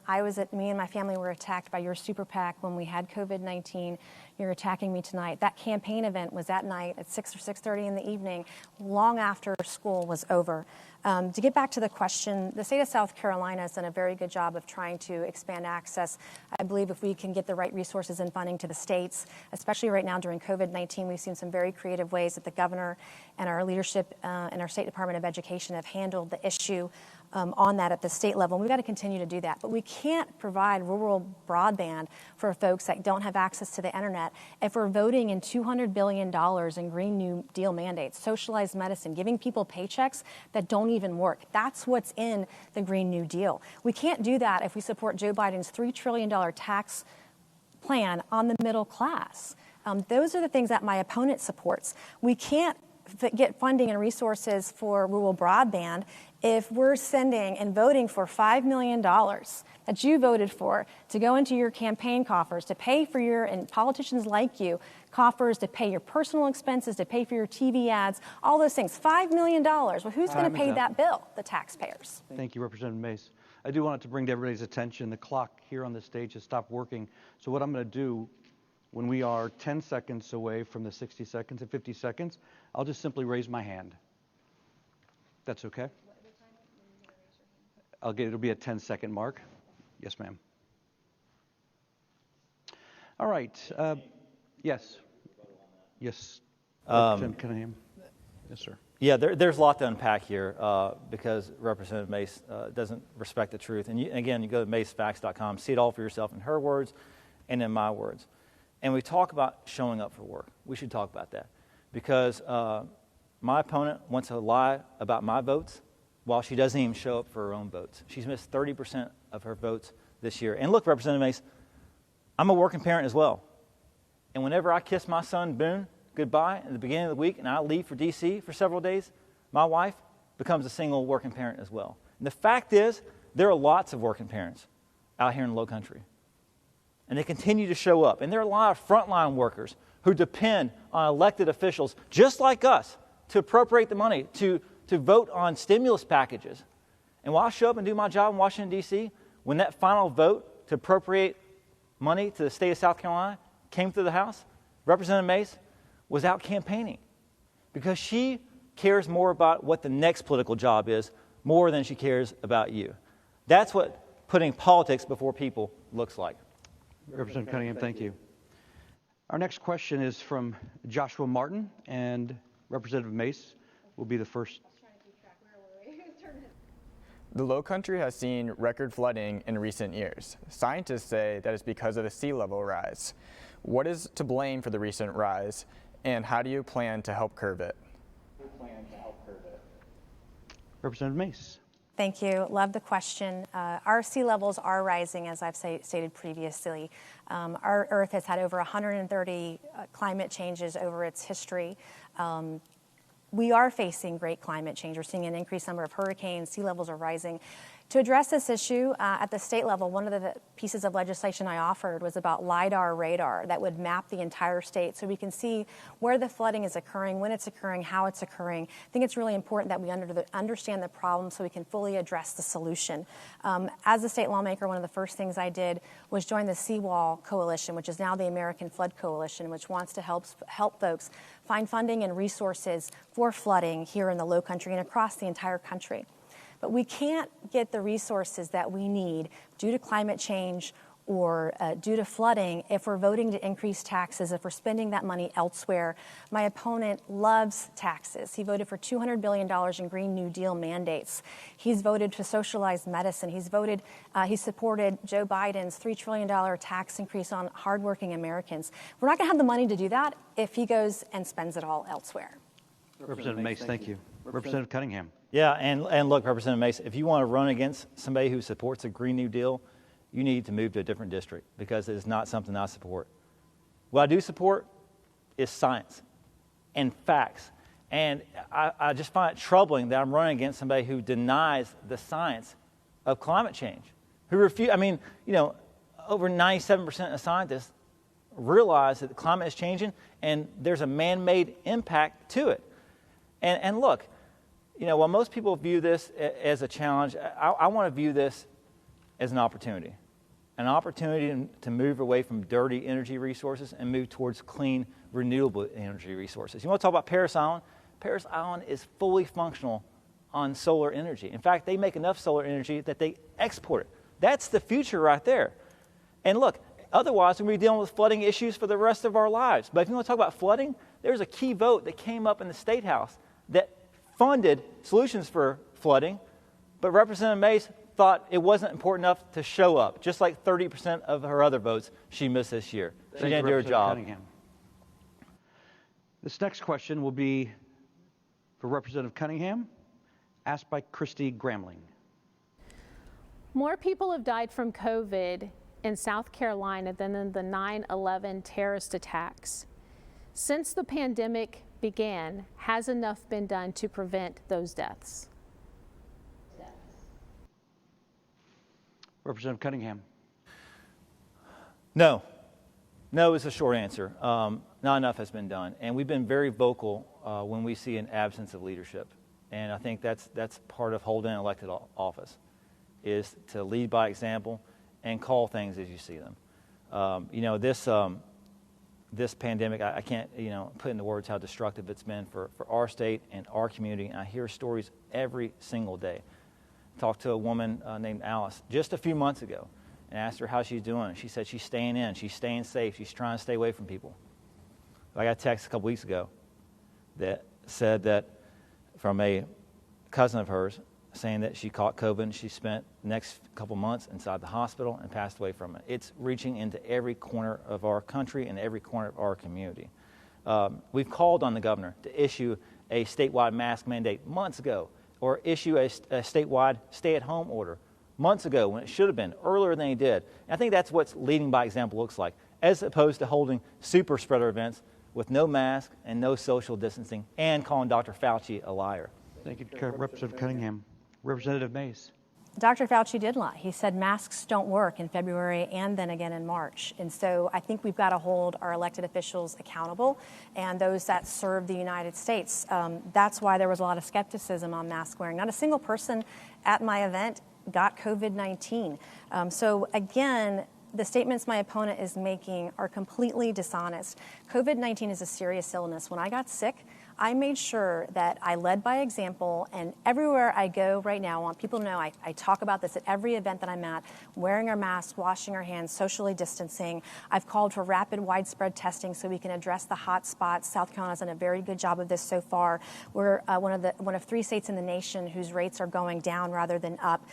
me and my family were attacked by your super PAC when we had COVID-19, you're attacking me tonight. That campaign event was that night at 6 or 6:30 in the evening, long after school was over. To get back to the question, the state of South Carolina has done a very good job of trying to expand access. I believe if we can get the right resources and funding to the states, especially right now during COVID-19, we've seen some very creative ways that the governor and our leadership and our State Department of Education have handled the issue on that at the state level. And we've got to continue to do that. But we can't provide rural broadband for folks that don't have access to the internet if we're voting in $200 billion in Green New Deal mandates, socialized medicine, giving people paychecks that don't even work. That's what's in the Green New Deal. We can't do that if we support Joe Biden's $3 trillion tax plan on the middle class. Those are the things that my opponent supports. We can't get funding and resources for rural broadband if we're sending and voting for $5 million that you voted for to go into your campaign coffers, to pay for and politicians like you, coffers to pay your personal expenses, to pay for your TV ads, all those things. $5 million. Well, who's going to pay that bill? The taxpayers. Thank you, Representative Mace. I do want it to bring to everybody's attention, the clock here on the stage has stopped working. So what I'm going to do, when we are 10 seconds away from the 60 seconds and 50 seconds, I'll just simply raise my hand. That's okay? It'll be a 10-second mark. Yes, ma'am. All right. Yes. Yes. Representative Cunningham. Yes, sir. Yeah, there's a lot to unpack here because Representative Mace doesn't respect the truth. And again, you go to macefacts.com, see it all for yourself in her words and in my words. And we talk about showing up for work. We should talk about that because my opponent wants to lie about my votes while she doesn't even show up for her own votes. She's missed 30% of her votes this year. And look, Representative Mace, I'm a working parent as well. And whenever I kiss my son, Boone, goodbye at the beginning of the week and I leave for D.C. for several days, my wife becomes a single working parent as well. And the fact is, there are lots of working parents out here in the Low Country. And they continue to show up. And there are a lot of frontline workers who depend on elected officials, just like us, to appropriate the money, to vote on stimulus packages. And while I show up and do my job in Washington, D.C., when that final vote to appropriate money to the state of South Carolina came through the House, Representative Mace was out campaigning because she cares more about what the next political job is more than she cares about you. That's what putting politics before people looks like. Representative Cunningham, thank you. Our next question is from Joshua Martin, and Representative Mace will be the first. The Low Country has seen record flooding in recent years. Scientists say that it's because of the sea level rise. What is to blame for the recent rise, and how do you plan to help curb it? Representative Mace. Thank you. Love the question. Our sea levels are rising, as I've stated previously. Our Earth has had over 130 climate changes over its history. We are facing great climate change. We're seeing an increased number of hurricanes. Sea levels are rising. To address this issue at the state level, one of the pieces of legislation I offered was about LIDAR radar that would map the entire state so we can see where the flooding is occurring, when it's occurring, how it's occurring. I think it's really important that we understand the problem so we can fully address the solution. As a state lawmaker, one of the first things I did was join the Seawall Coalition, which is now the American Flood Coalition, which wants to help folks find funding and resources for flooding here in the Low Country and across the entire country. But we can't get the resources that we need due to climate change or due to flooding if we're voting to increase taxes, if we're spending that money elsewhere. My opponent loves taxes. He voted for $200 billion in Green New Deal mandates. He's voted to socialize medicine. He supported Joe Biden's $3 trillion tax increase on hardworking Americans. We're not going to have the money to do that if he goes and spends it all elsewhere. Representative Mace, thank you. Representative Cunningham. Yeah, and look, Representative Mace, if you want to run against somebody who supports a Green New Deal, you need to move to a different district because it is not something I support. What I do support is science and facts. And I just find it troubling that I'm running against somebody who denies the science of climate change, who refuse. I mean, you know, over 97% of scientists realize that the climate is changing and there's a man-made impact to it. And look, you know, while most people view this as a challenge, I want to view this as an opportunity to move away from dirty energy resources and move towards clean, renewable energy resources. You want to talk about Paris Island? Paris Island is fully functional on solar energy. In fact, they make enough solar energy that they export it. That's the future right there. And look, otherwise we'll be dealing with flooding issues for the rest of our lives. But if you want to talk about flooding, there's a key vote that came up in the State House that funded solutions for flooding, but Representative Mace thought it wasn't important enough to show up, just like 30% of her other votes she missed this year. She didn't do her job. Cunningham. This next question will be for Representative Cunningham, asked by Christy Gramling. More people have died from COVID in South Carolina than in the 9/11 terrorist attacks. Since the pandemic began, has enough been done to prevent those deaths? Representative Cunningham. No. No is a short answer. Not enough has been done. And we've been very vocal when we see an absence of leadership. And I think that's part of holding an elected office, is to lead by example and call things as you see them. You know, this pandemic, I can't, you know, put into words how destructive it's been for our state and our community. And I hear stories every single day. Talked to a woman named Alice just a few months ago and asked her how she's doing. She said she's staying in, she's staying safe, she's trying to stay away from people. I got a text a couple weeks ago that said that from a cousin of hers saying that she caught COVID and she spent the next couple months inside the hospital and passed away from it. It's reaching into every corner of our country and every corner of our community. We've called on the governor to issue a statewide mask mandate months ago, or issue a statewide stay-at-home order months ago when it should have been, earlier than he did. And I think that's what leading by example looks like, as opposed to holding super spreader events with no mask and no social distancing and calling Dr. Fauci a liar. Thank you, Representative Cunningham. Representative Mace. Dr. Fauci did lie. He said masks don't work in February and then again in March. And so I think we've got to hold our elected officials accountable and those that serve the United States. That's why there was a lot of skepticism on mask wearing. Not a single person at my event got COVID-19. So again, the statements my opponent is making are completely dishonest. COVID-19 is a serious illness. When I got sick, I made sure that I led by example, and everywhere I go right now, I want people to know I talk about this at every event that I'm at, wearing our masks, washing our hands, socially distancing. I've called for rapid, widespread testing so we can address the hot spots. South Carolina's done a very good job of this so far. We're one of 3 states in the nation whose rates are going down rather than up.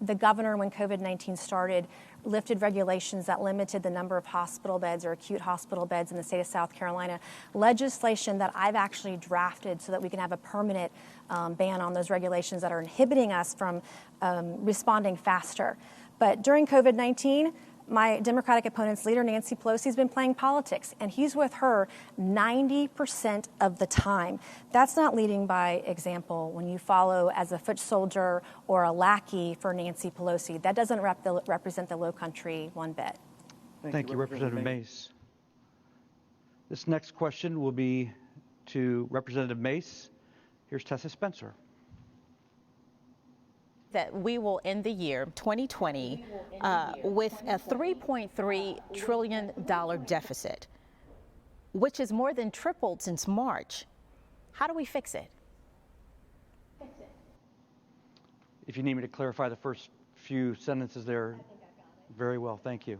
The governor, when COVID-19 started, lifted regulations that limited the number of hospital beds or acute hospital beds in the state of South Carolina, legislation that I've actually drafted so that we can have a permanent ban on those regulations that are inhibiting us from responding faster. But during COVID-19, my Democratic opponent's leader, Nancy Pelosi, has been playing politics, and he's with her 90% of the time. That's not leading by example when you follow as a foot soldier or a lackey for Nancy Pelosi. That doesn't represent the Low Country one bit. Thank you, Representative Mace. This next question will be to Representative Mace. Here's Tessa Spencer. That we will end the year 2020 with a $3.3 trillion deficit, which is more than tripled since March. How do we fix it? If you need me to clarify the first few sentences there, very well, thank you.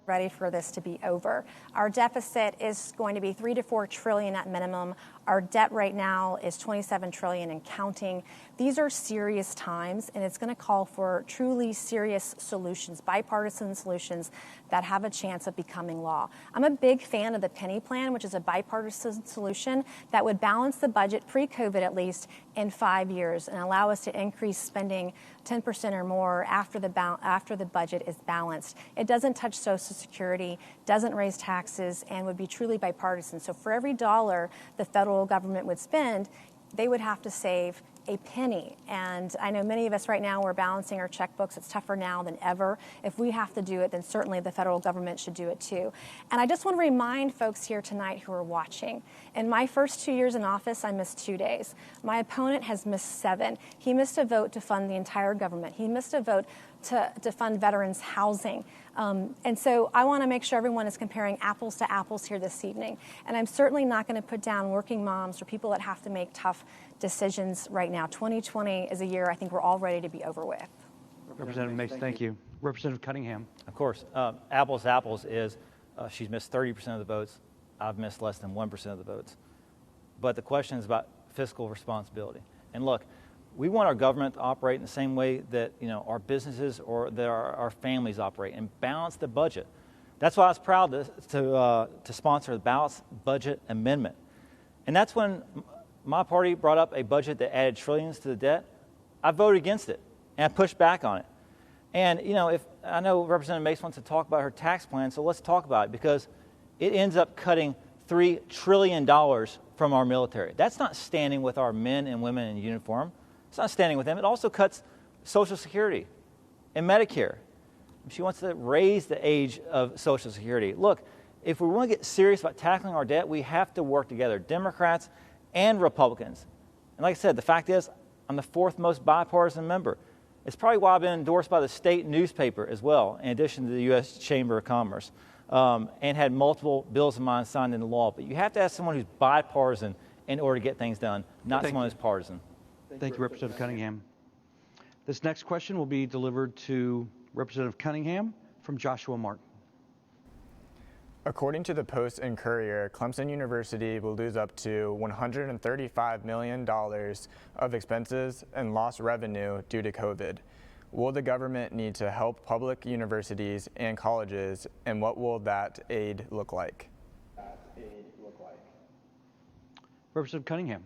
Ready for this to be over. Our deficit is going to be $3 to $4 trillion at minimum. Our debt right now is $27 trillion and counting. These are serious times, and it's going to call for truly serious solutions, bipartisan solutions that have a chance of becoming law. I'm a big fan of the penny plan, which is a bipartisan solution that would balance the budget pre-COVID at least in 5 years and allow us to increase spending 10% or more after the budget is balanced. It doesn't touch Social Security, doesn't raise taxes, and would be truly bipartisan. So for every dollar the federal government would spend, they would have to save a penny. And I know many of us right now, we're balancing our checkbooks. It's tougher now than ever. If we have to do it, then certainly the federal government should do it too. And I just want to remind folks here tonight who are watching, in my first 2 years in office, I missed 2 days. My opponent has missed 7. He missed a vote to fund the entire government. He missed a vote to fund veterans housing. And so I want to make sure everyone is comparing apples to apples here this evening. And I'm certainly not going to put down working moms or people that have to make tough decisions right now. 2020 is a year I think we're all ready to be over with. Representative Mace, thank you. Representative Cunningham. Of course, apples to apples is she's missed 30% of the votes. I've missed less than 1% of the votes. But the question is about fiscal responsibility. And look, we want our government to operate in the same way that our businesses or that our families operate and balance the budget. That's why I was proud to sponsor the Balanced Budget Amendment. And that's when my party brought up a budget that added trillions to the debt. I voted against it, and I pushed back on it. And, if I know Representative Mace wants to talk about her tax plan, so let's talk about it, because it ends up cutting $3 trillion from our military. That's not standing with our men and women in uniform. It's not standing with them. It also cuts Social Security and Medicare. She wants to raise the age of Social Security. Look, if we want to get serious about tackling our debt, we have to work together, Democrats and Republicans. And like I said, the fact is, I'm the 4th most bipartisan member. It's probably why I've been endorsed by the state newspaper as well, in addition to the U.S. Chamber of Commerce, and had multiple bills of mine signed into law. But you have to have someone who's bipartisan in order to get things done, not someone who's partisan. Thank you, Representative Cunningham. This next question will be delivered to Representative Cunningham from Joshua Martin. According to the Post and Courier, Clemson University will lose up to $135 million of expenses and lost revenue due to COVID. Will the government need to help public universities and colleges, and what will that aid look like? Representative Cunningham.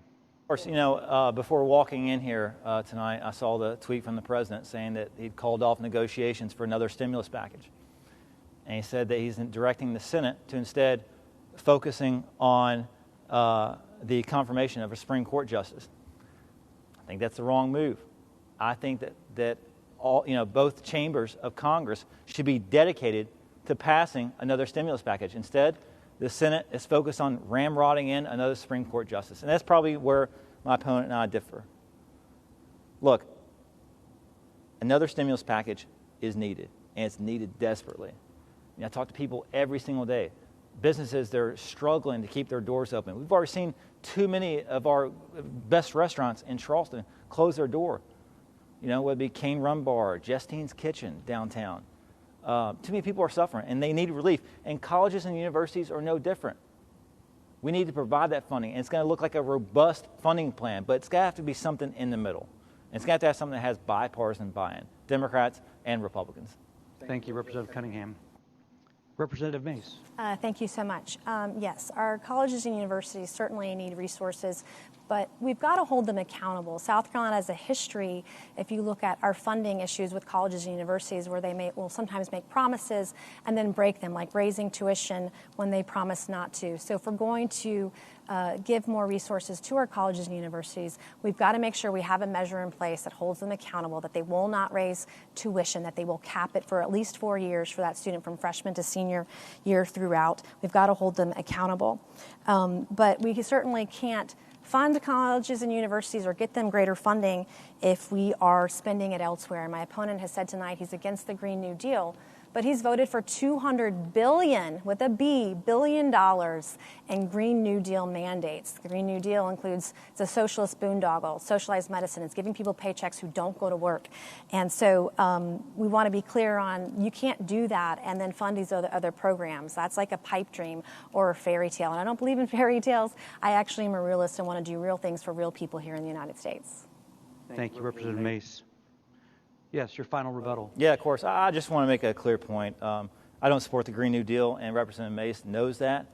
Of course, before walking in here tonight, I saw the tweet from the president saying that he'd called off negotiations for another stimulus package. And he said that he's directing the Senate to instead focusing on the confirmation of a Supreme Court justice. I think that's the wrong move. I think that all both chambers of Congress should be dedicated to passing another stimulus package. Instead, the Senate is focused on ramrodding in another Supreme Court justice. And that's probably where my opponent and I differ. Look, another stimulus package is needed, and it's needed desperately. I talk to people every single day. Businesses, they're struggling to keep their doors open. We've already seen too many of our best restaurants in Charleston close their door. Whether it be Cane Rum Bar, Justine's Kitchen downtown. Too many people are suffering, and they need relief. And colleges and universities are no different. We need to provide that funding, and it's going to look like a robust funding plan, but it's going to have to be something in the middle. And it's going to have something that has bipartisan buy-in, Democrats and Republicans. Thank you, Representative Cunningham. Representative Mace. Thank you so much. Yes, our colleges and universities certainly need resources, but we've got to hold them accountable. South Carolina has a history, if you look at our funding issues with colleges and universities, where they will sometimes make promises and then break them, like raising tuition when they promise not to. So if we're going to give more resources to our colleges and universities, we've got to make sure we have a measure in place that holds them accountable, that they will not raise tuition, that they will cap it for at least 4 years for that student from freshman to senior year throughout. We've got to hold them accountable. But we certainly can't fund colleges and universities or get them greater funding if we are spending it elsewhere. My opponent has said tonight he's against the Green New Deal, but he's voted for $200 billion, with a B, billion dollars in Green New Deal mandates. The Green New Deal includes, it's a socialist boondoggle, socialized medicine. It's giving people paychecks who don't go to work. And so we want to be clear on, you can't do that and then fund these other programs. That's like a pipe dream or a fairy tale. And I don't believe in fairy tales. I actually am a realist and want to do real things for real people here in the United States. Thank you, Representative Mace. Yes, your final rebuttal. Yeah, of course. I just want to make a clear point. I don't support the Green New Deal, and Representative Mace knows that.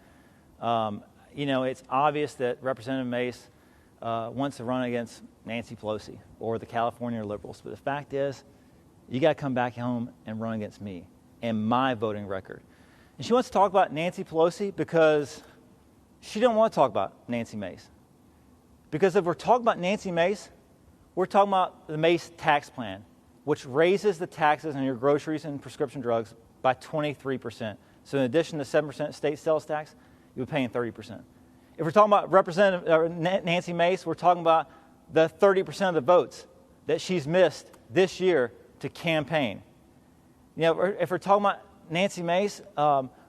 You know, it's obvious that Representative Mace wants to run against Nancy Pelosi or the California liberals. But the fact is, you got to come back home and run against me and my voting record. And she wants to talk about Nancy Pelosi because she don't want to talk about Nancy Mace. Because if we're talking about Nancy Mace, we're talking about the Mace tax plan, which raises the taxes on your groceries and prescription drugs by 23%. So in addition to 7% state sales tax, you're paying 30%. If we're talking about Representative Nancy Mace, we're talking about the 30% of the votes that she's missed this year to campaign. You know, if we're talking about Nancy Mace,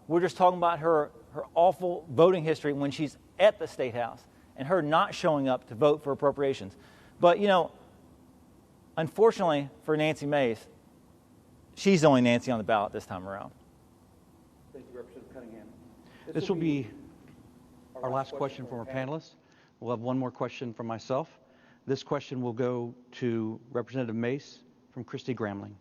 we're just talking about her awful voting history when she's at the State House and her not showing up to vote for appropriations. But, you know, unfortunately for Nancy Mace, she's the only Nancy on the ballot this time around. Thank you, Representative Cunningham. This will be our last question from our panelists. We'll have one more question from myself. This question will go to Representative Mace from Christy Gramling.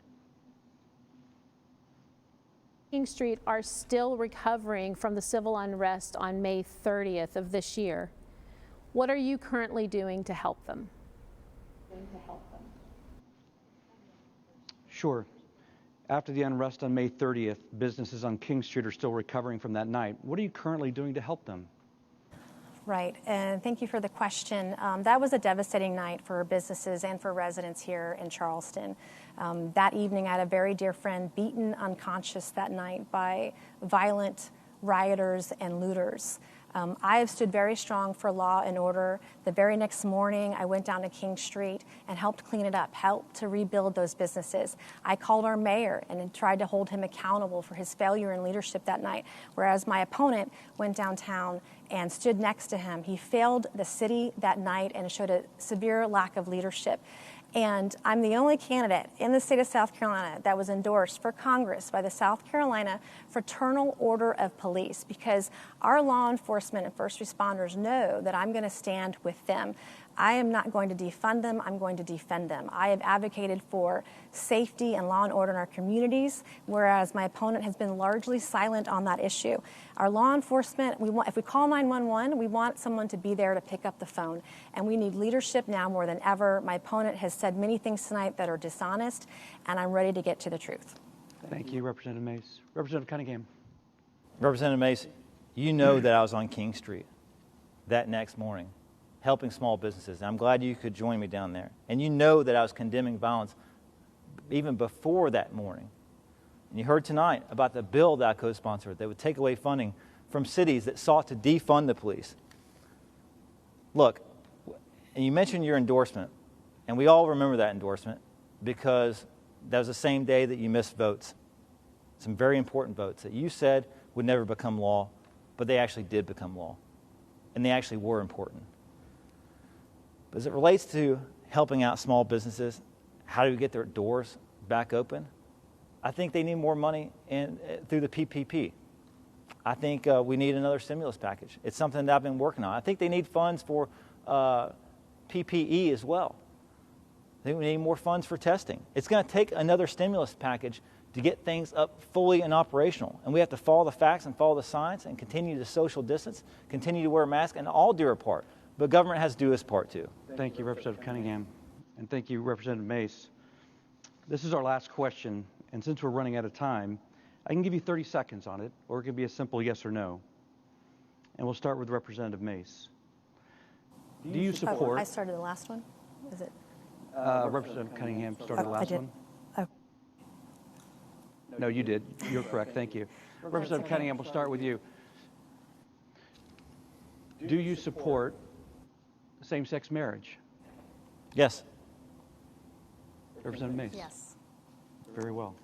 King Street are still recovering from the civil unrest on May 30th of this year. What are you currently doing to help them? Sure. After the unrest on May 30th, businesses on King Street are still recovering from that night. What are you currently doing to help them? Right, and thank you for the question. That was a devastating night for businesses and for residents here in Charleston. That evening, I had a very dear friend beaten unconscious that night by violent rioters and looters. I have stood very strong for law and order. The very next morning, I went down to King Street and helped clean it up, helped to rebuild those businesses. I called our mayor and tried to hold him accountable for his failure in leadership that night, whereas my opponent went downtown and stood next to him. He failed the city that night and showed a severe lack of leadership. And I'm the only candidate in the state of South Carolina that was endorsed for Congress by the South Carolina Fraternal Order of Police, because our law enforcement and first responders know that I'm going to stand with them. I am not going to defund them. I'm going to defend them. I have advocated for safety and law and order in our communities, whereas my opponent has been largely silent on that issue. Our law enforcement, if we call 911, we want someone to be there to pick up the phone. And we need leadership now more than ever. My opponent has said many things tonight that are dishonest, and I'm ready to get to the truth. Thank you, Representative Mace. Representative Cunningham. Representative Mace, you know that I was on King Street that next morning, helping small businesses. And I'm glad you could join me down there. And you know that I was condemning violence even before that morning. And you heard tonight about the bill that I co-sponsored that would take away funding from cities that sought to defund the police. Look, and you mentioned your endorsement, and we all remember that endorsement because that was the same day that you missed votes, some very important votes that you said would never become law, but they actually did become law, and they actually were important. But as it relates to helping out small businesses, how do we get their doors back open? I think they need more money through the PPP. I think we need another stimulus package. It's something that I've been working on. I think they need funds for PPE as well. I think we need more funds for testing. It's going to take another stimulus package to get things up fully and operational. And we have to follow the facts and follow the science and continue to social distance, continue to wear a mask, and all do our part. but government has to do its part too. Thank you, Representative Cunningham, and thank you, Representative Mace. This is our last question, and since we're running out of time, I can give you 30 seconds on it, or it could be a simple yes or no. And we'll start with Representative Mace. Do you support... I started the last one? Is it? Representative Cunningham started the last one. Oh. No, you did. You're correct. Thank you. Representative Cunningham, we'll start with you. Do you support same-sex marriage? Yes. Representative Mace? Yes. Very well.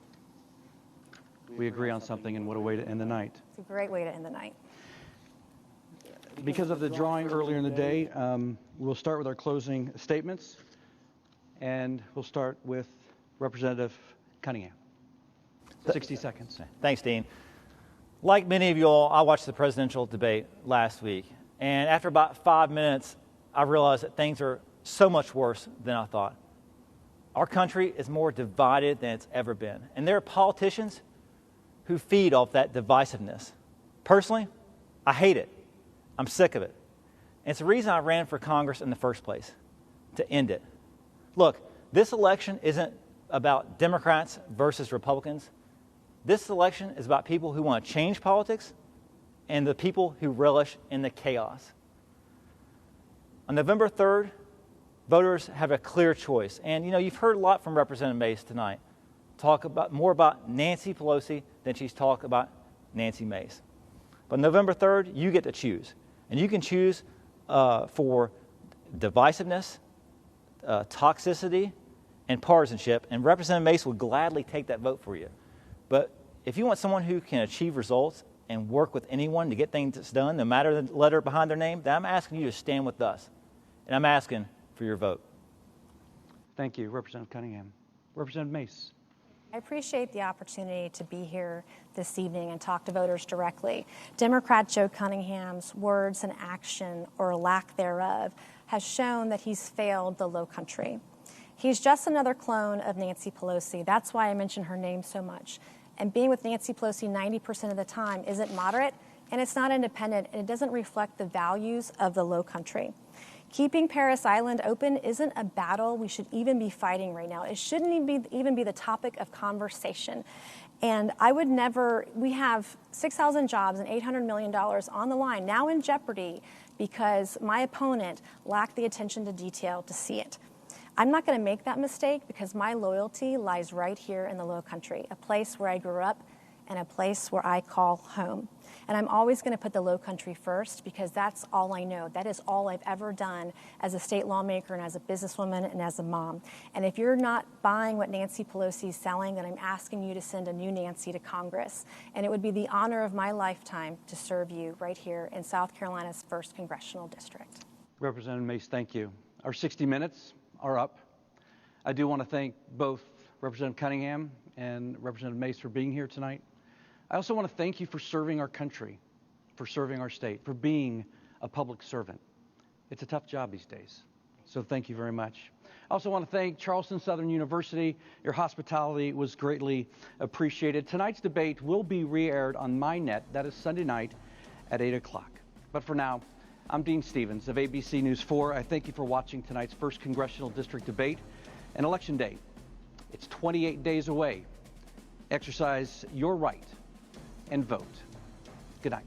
We agree on something, and what a way to end the night. It's a great way to end the night. Because of the drawing earlier in the day, we'll start with our closing statements, and we'll start with Representative Cunningham. 60 seconds. Thanks, Dean. Like many of you all, I watched the presidential debate last week, and after about 5 minutes, I realized that things are so much worse than I thought. Our country is more divided than it's ever been, and there are politicians who feed off that divisiveness. Personally, I hate it. I'm sick of it. And it's the reason I ran for Congress in the first place, to end it. Look, this election isn't about Democrats versus Republicans. This election is about people who want to change politics and the people who relish in the chaos. On November 3rd, voters have a clear choice. And, you know, you've heard a lot from Representative Mace tonight. Talk more about Nancy Pelosi than she's talked about Nancy Mace. But November 3rd, you get to choose. And you can choose for divisiveness, toxicity, and partisanship. And Representative Mace would gladly take that vote for you. But if you want someone who can achieve results and work with anyone to get things done, no matter the letter behind their name, then I'm asking you to stand with us. And I'm asking for your vote. Thank you, Representative Cunningham. Representative Mace. I appreciate the opportunity to be here this evening and talk to voters directly. Democrat Joe Cunningham's words and action, or lack thereof, has shown that he's failed the Low Country. He's just another clone of Nancy Pelosi. That's why I mention her name so much. And being with Nancy Pelosi 90% of the time isn't moderate, and it's not independent, and it doesn't reflect the values of the Low Country. Keeping Parris Island open isn't a battle we should even be fighting right now. It shouldn't even be the topic of conversation. And I would never, we have 6,000 jobs and $800 million on the line, now in jeopardy, because my opponent lacked the attention to detail to see it. I'm not going to make that mistake because my loyalty lies right here in the Low Country, a place where I grew up and a place where I call home. And I'm always going to put the Low Country first because that's all I know. That is all I've ever done as a state lawmaker and as a businesswoman and as a mom. And if you're not buying what Nancy Pelosi is selling, then I'm asking you to send a new Nancy to Congress. And it would be the honor of my lifetime to serve you right here in South Carolina's 1st Congressional District. Representative Mace, thank you. Our 60 minutes are up. I do want to thank both Representative Cunningham and Representative Mace for being here tonight. I also want to thank you for serving our country, for serving our state, for being a public servant. It's a tough job these days, so thank you very much. I also want to thank Charleston Southern University. Your hospitality was greatly appreciated. Tonight's debate will be re-aired on MyNet. That is Sunday night at 8 o'clock. But for now, I'm Dean Stevens of ABC News 4. I thank you for watching tonight's 1st Congressional District debate and Election Day. It's 28 days away. Exercise your right and vote. Good night.